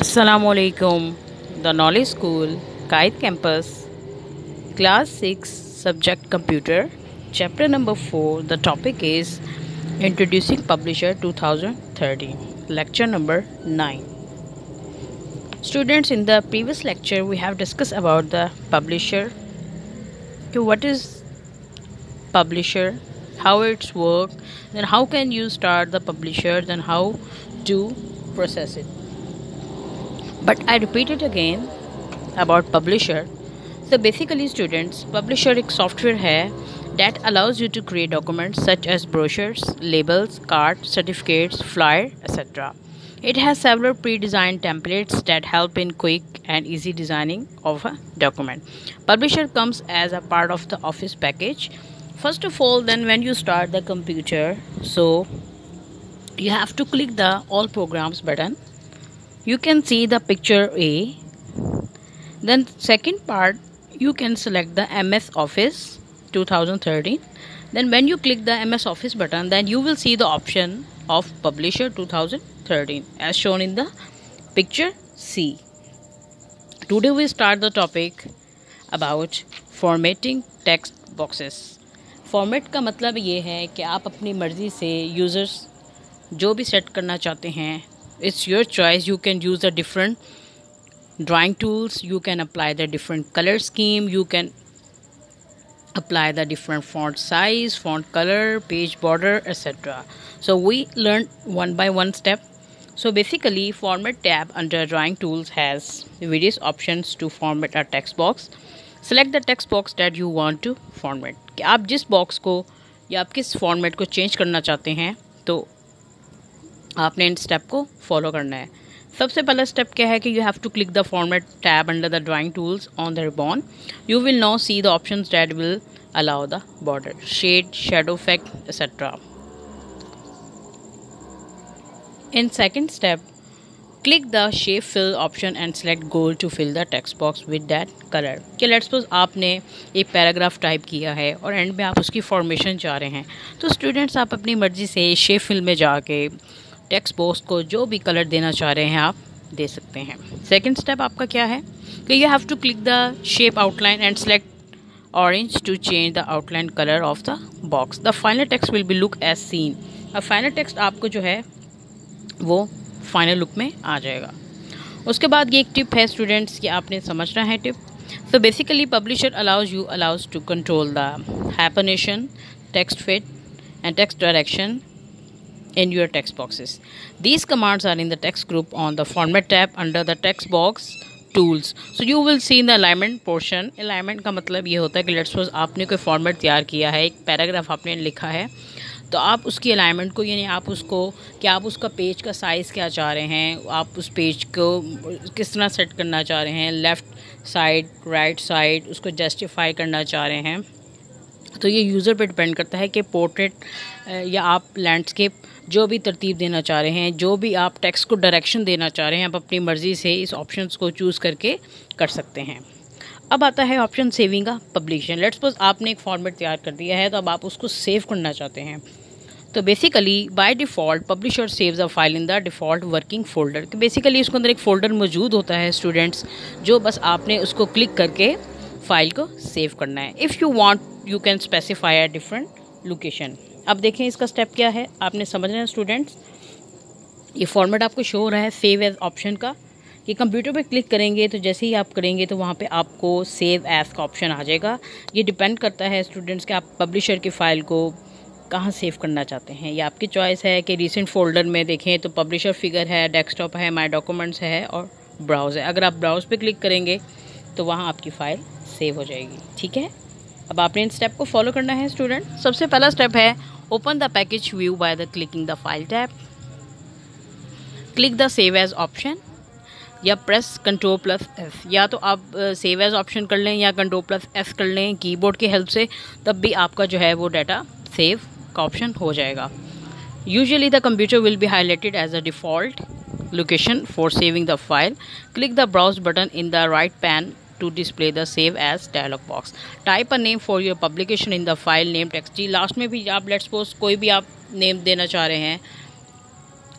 Assalamualaikum. The Knowledge School, Kite Campus, Class 6, Subject Computer, Chapter number 4. The topic is Introducing Publisher 2013, Lecture number 9. Students, in the previous lecture, we have discussed about the publisher. What is publisher? How it's work? Then how can you start the publisher? Then how to process it? But I repeat it again about publisher. So basically students, publisher एक software है that allows you to create documents such as brochures, labels, cards, certificates, flyer, etc. It has several pre-designed templates that help in quick and easy designing of a document. Publisher comes as a part of the Office package. First of all, then when you start the computer, so you have to click the all programs button. You can see the picture A. Then second part, you can select the MS Office 2013. Then when you click the MS Office button, then you will see the option of Publisher 2013 as shown in the picture C. Today we start the topic about formatting text boxes. Format का मतलब ये है कि आप अपनी मर्ज़ी से users जो भी सेट करना चाहते हैं, it's your choice. You can use the different drawing tools, you can apply the different color scheme, you can apply the different font size, font color, page border, etc. So we learn one by one step. So basically format tab under drawing tools has various options to format a text box. Select the text box that you want to format. कि आप जिस box को या आप किस format को change करना चाहते हैं, तो आपने इन स्टेप को फॉलो करना है. सबसे पहला स्टेप क्या है कि you have to click the format tab under the drawing tools on the ribbon. You will now see the options that will allow the border, shade, shadow effect, etcetera. In second step, click the shape fill option and select goal to fill the text box with that color. कि let's suppose आपने एक paragraph type किया है और and में आप उसकी formation चाह रहे हैं, तो स्टूडेंट्स आप अपनी मर्ज़ी से शेप फिल में जाके टेक्स्ट बॉक्स को जो भी कलर देना चाह रहे हैं आप दे सकते हैं. सेकेंड स्टेप आपका क्या है कि you have to click the shape outline and select orange to change the outline colour of the box. The final text will be look as seen. अब फाइनल टेक्स्ट आपको जो है वो फाइनल लुक में आ जाएगा. उसके बाद ये एक टिप है स्टूडेंट्स कि आपने समझना है tip. So basically publisher allows to control the hyperlation, text fit and text direction in your text boxes. These commands are in the text group on the format tab under the text box tools. So you will see in the alignment portion. Alignment का मतलब ये होता है कि let's suppose आपने कोई format तैयार किया है, एक पैराग्राफ आपने लिखा है, तो आप उसकी अलाइनमेंट को, यानी आप उसको कि आप उसका पेज का साइज़ क्या चाह रहे हैं, आप उस पेज को किस तरह सेट करना चाह रहे हैं, लेफ़्ट साइड, राइट साइड, उसको जस्टिफाई करना चाह रहे हैं, तो ये यूज़र पे डिपेंड करता है कि पोर्ट्रेट या आप लैंडस्केप जो भी तरतीब देना चाह रहे हैं, जो भी आप टेक्स्ट को डायरेक्शन देना चाह रहे हैं, आप अपनी मर्ज़ी से इस ऑप्शंस को चूज़ करके कर सकते हैं. अब आता है ऑप्शन सेविंग का पब्लिशन. लेट्स सपोज आपने एक फॉर्मेट तैयार कर दिया है, तो अब आप उसको सेव करना चाहते हैं. तो basically by default publisher saves a file in the default working folder. कि बेसिकली उसके अंदर एक फ़ोल्डर मौजूद होता है स्टूडेंट्स, जो बस आपने उसको क्लिक करके फ़ाइल को सेव करना है. If you want you can specify a different location. अब देखें इसका स्टेप क्या है, आपने समझना है स्टूडेंट्स. ये फॉर्मेट आपको शो हो रहा है सेव एज ऑप्शन का. कि कंप्यूटर पे क्लिक करेंगे तो जैसे ही आप करेंगे तो वहाँ पे आपको सेव एज का ऑप्शन आ जाएगा. ये डिपेंड करता है स्टूडेंट्स कि आप पब्लिशर की फ़ाइल को कहाँ सेव करना चाहते हैं. ये आपकी चॉइस है कि रिसेंट फ़ोल्डर में देखें तो पब्लिशर फिगर है, डेस्कटॉप है, माय डॉक्यूमेंट्स है और ब्राउज़ है. अगर आप ब्राउज़ पे क्लिक करेंगे तो वहाँ आपकी फ़ाइल सेव हो जाएगी. ठीक है, अब आपने इन स्टेप को फॉलो करना है स्टूडेंट. सबसे पहला स्टेप है open the package view by the clicking the file tab. Click the save as option या प्रेस Ctrl+F. या तो आप सेव एज ऑप्शन कर लें या Ctrl+F कर लें कीबोर्ड की हेल्प से, तब भी आपका जो है वो डाटा सेव का ऑप्शन हो जाएगा. Usually the computer will be highlighted as a default location for saving the file. Click the browse button in the right pane to display the save as dialog box. Type a name for your publication in the file name text. Last में भी आप let's suppose कोई भी आप name देना चाह रहे हैं,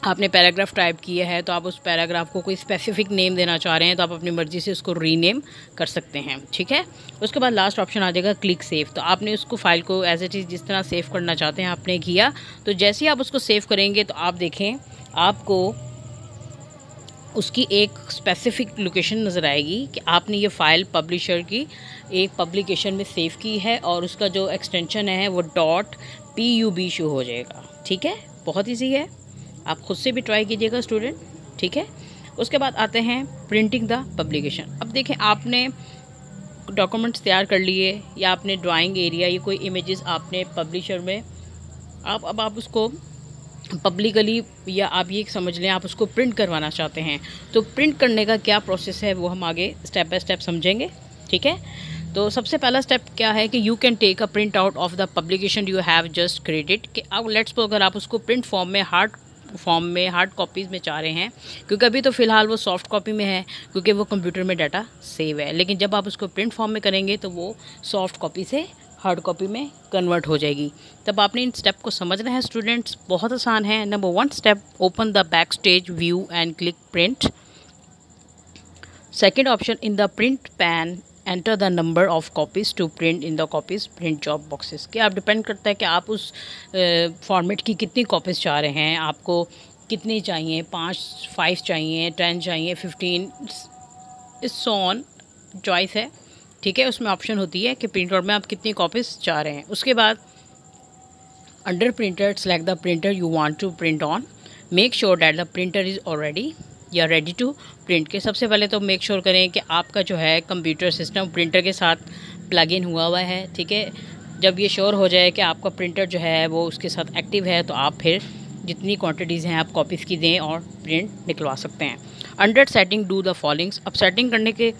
आपने पैराग्राफ टाइप किया है तो आप उस पैराग्राफ को कोई स्पेसिफिक नेम देना चाह रहे हैं तो आप अपनी मर्ज़ी से उसको रीनेम कर सकते हैं, ठीक है। उसके बाद लास्ट ऑप्शन आ जाएगा क्लिक सेव। तो आपने उसको फाइल को एज इट इज़ जिस तरह सेव करना चाहते हैं आपने किया, तो जैसे ही आप उसको सेव करेंगे तो आप देखें आपको उसकी एक स्पेसिफिक लोकेशन नज़र आएगी कि आपने ये फ़ाइल पब्लिशर की एक पब्लिकेशन में सेव की है और उसका जो एक्सटेंशन है वो .pub शो हो जाएगा, ठीक है। बहुत ईजी है, आप खुद से भी ट्राई कीजिएगा स्टूडेंट, ठीक है। उसके बाद आते हैं प्रिंटिंग द पब्लिकेशन। अब देखें आपने डॉक्यूमेंट्स तैयार कर लिए या आपने ड्राइंग एरिया या कोई इमेजेस आपने पब्लिशर में अब आप उसको पब्लिकली या आप ये समझ लें आप उसको प्रिंट करवाना चाहते हैं, तो प्रिंट करने का क्या प्रोसेस है वो हम आगे स्टेप बाय स्टेप समझेंगे, ठीक है। तो सबसे पहला स्टेप क्या है कि you can take a print out of the publication you have just created. कि अब लेट्स सपोज अगर आप उसको प्रिंट फॉर्म में हार्ड कॉपीज़ में चाह रहे हैं, क्योंकि अभी तो फ़िलहाल वो सॉफ्ट कॉपी में है क्योंकि वो कंप्यूटर में डाटा सेव है, लेकिन जब आप उसको प्रिंट फॉर्म में करेंगे तो वो सॉफ्ट कॉपी से हार्ड कॉपी में कन्वर्ट हो जाएगी। तब आपने इन स्टेप को समझना है स्टूडेंट्स, बहुत आसान है। Number 1 step, open the back stage view and click print. Second option, in the print pane enter the number of copies to print in the copies print job boxes. कि आप depend करता है कि आप उस फॉर्मेट की कितनी copies चाह रहे हैं, आपको कितनी चाहिए, 5 चाहिए, 10 चाहिए, 15, इस सो ऑन चॉइस है, ठीक है। उसमें ऑप्शन होती है कि प्रिंट आउट में आप कितनी कॉपीज़ चाह रहे हैं। उसके बाद under printer select the printer you want to print on, make sure that the printer is already या रेडी टू प्रिंट। के सबसे पहले तो मेक श्योर करें कि आपका जो है कंप्यूटर सिस्टम प्रिंटर के साथ प्लग इन हुआ हुआ है, ठीक है। जब ये श्योर हो जाए कि आपका प्रिंटर जो है वो उसके साथ एक्टिव है तो आप फिर जितनी क्वांटिटीज़ हैं आप कॉपीज़ की दें और प्रिंट निकलवा सकते हैं। Under setting do the followings. अब सेटिंग करने के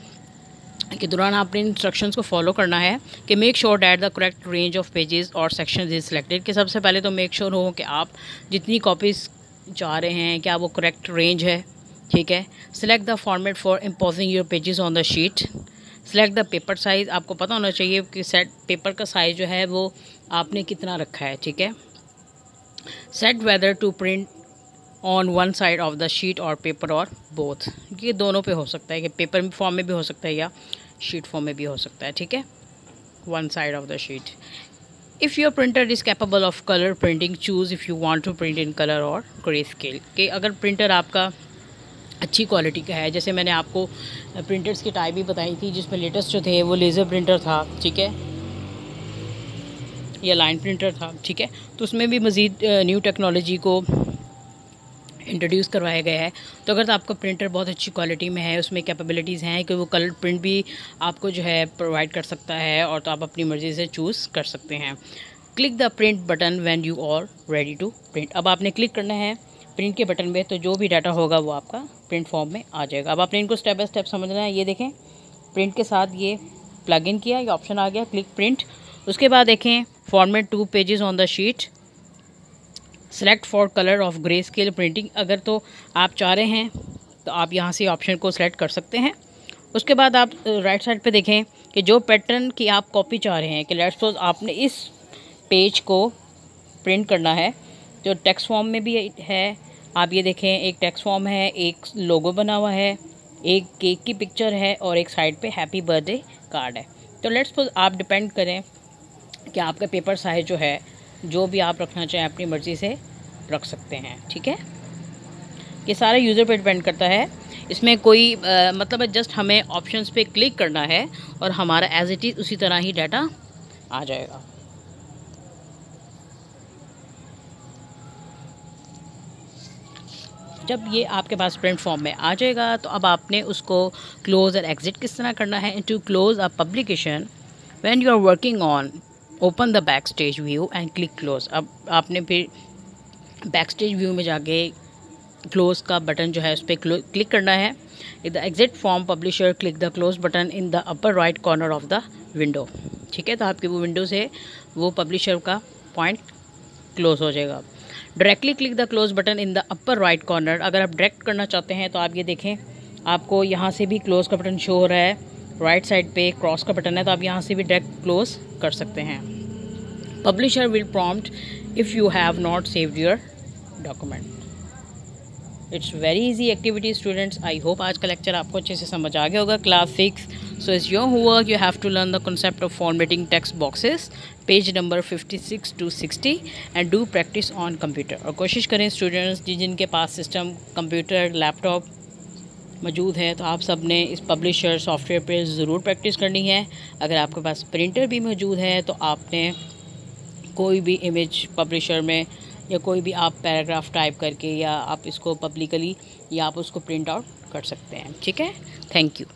दौरान आपने इंस्ट्रक्शंस को फॉलो करना है कि make sure that the correct range of pages और सेक्शंस इज सिलेक्टेड। कि सबसे पहले तो मेक श्योर हो कि आप जितनी कॉपीज़ चाह रहे हैं क्या वो करेक्ट रेंज है, ठीक है। Select the format for imposing your pages on the sheet. Select the paper size, आपको पता होना चाहिए कि सेट पेपर का साइज़ जो है वो आपने कितना रखा है, ठीक है। Set whether to print on one side of the sheet और पेपर और बोथ। ये दोनों पे हो सकता है कि पेपर फॉर्म में भी हो सकता है या शीट फॉर्म में भी हो सकता है, ठीक है, one side of the sheet. If your printer is capable of colour printing choose if you want to print in colour और ग्रे स्केल। कि अगर प्रिंटर आपका अच्छी क्वालिटी का है, जैसे मैंने आपको प्रिंटर्स की टाइप भी बताई थी जिसमें लेटेस्ट जो थे वो लेज़र प्रिंटर था, ठीक है, या लाइन प्रिंटर था, ठीक है। तो उसमें भी मज़ीद न्यू टेक्नोलॉजी को इंट्रोड्यूस करवाया गया है। तो अगर तो आपका प्रिंटर बहुत अच्छी क्वालिटी में है, उसमें कैपेबिलिटीज़ हैं कि वो कलर प्रिंट भी आपको जो है प्रोवाइड कर सकता है और तो आप अपनी मर्ज़ी से चूज़ कर सकते हैं। Click the print button when you are ready to print. अब आपने क्लिक करना है प्रिंट के बटन में, तो जो भी डाटा होगा वो आपका प्रिंट फॉर्म में आ जाएगा। अब आपने इनको स्टेप बाय स्टेप समझना है। ये देखें प्रिंट के साथ ये प्लग इन किया, ये ऑप्शन आ गया क्लिक प्रिंट। उसके बाद देखें format 2 pages on the sheet, select for colour of grey scale printing. अगर तो आप चाह रहे हैं तो आप यहाँ से ऑप्शन को सिलेक्ट कर सकते हैं। उसके बाद आप राइट साइड पे देखें कि जो पैटर्न की आप कॉपी चाह रहे हैं, कि लेट्स सपोज आपने इस पेज को प्रिंट करना है जो टेक्स्ट फॉर्म में भी है। आप ये देखें एक टेक्स्ट फॉर्म है, एक लोगो बना हुआ है, एक केक की पिक्चर है और एक साइड पे हैप्पी बर्थडे कार्ड है। तो लेट्स सपोज आप डिपेंड करें कि आपका पेपर साइज जो है जो भी आप रखना चाहें अपनी मर्ज़ी से रख सकते हैं, ठीक है। ये सारा यूज़र पे डिपेंड करता है, इसमें कोई मतलब जस्ट हमें ऑप्शंस पे क्लिक करना है और हमारा एज इट इज़ उसी तरह ही डाटा आ जाएगा। जब ये आपके पास प्रिंट फॉर्म में आ जाएगा तो अब आपने उसको क्लोज और एग्जिट किस तरह करना है। To close a publication when you are working on open the back stage view and click close. अब आपने फिर बैक स्टेज व्यू में जाके क्लोज का बटन जो है उस पर क्लिक करना है। The exit from publisher click the close button in the upper right corner of the window, ठीक है। तो आपके वो विंडो से वो पब्लिशर का पॉइंट क्लोज हो जाएगा। Directly click the close button in the upper right corner. अगर आप डायरेक्ट करना चाहते हैं तो आप ये देखें आपको यहाँ से भी क्लोज का बटन शो हो रहा है, राइट साइड पे क्रॉस का बटन है, तो आप यहाँ से भी डायरेक्ट क्लोज कर सकते हैं। Publisher will prompt if you have not saved your document. It's very easy activity students. I hope आज का लेक्चर आपको अच्छे से समझ आ गया होगा। Class 6, so is your homework, you have to learn the concept of formatting text boxes, page number 56 to 60 and do practice on computer. और कोशिश करें स्टूडेंट्स जिनके पास सिस्टम, कंप्यूटर, लैपटॉप मौजूद है, तो आप सब ने इस पब्लिशर सॉफ्टवेयर पे ज़रूर प्रैक्टिस करनी है। अगर आपके पास प्रिंटर भी मौजूद है तो आपने कोई भी इमेज पब्लिशर में या कोई भी आप पैराग्राफ टाइप करके या आप इसको पब्लिकली या आप उसको प्रिंट आउट कर सकते हैं। ठीक है, थैंक यू।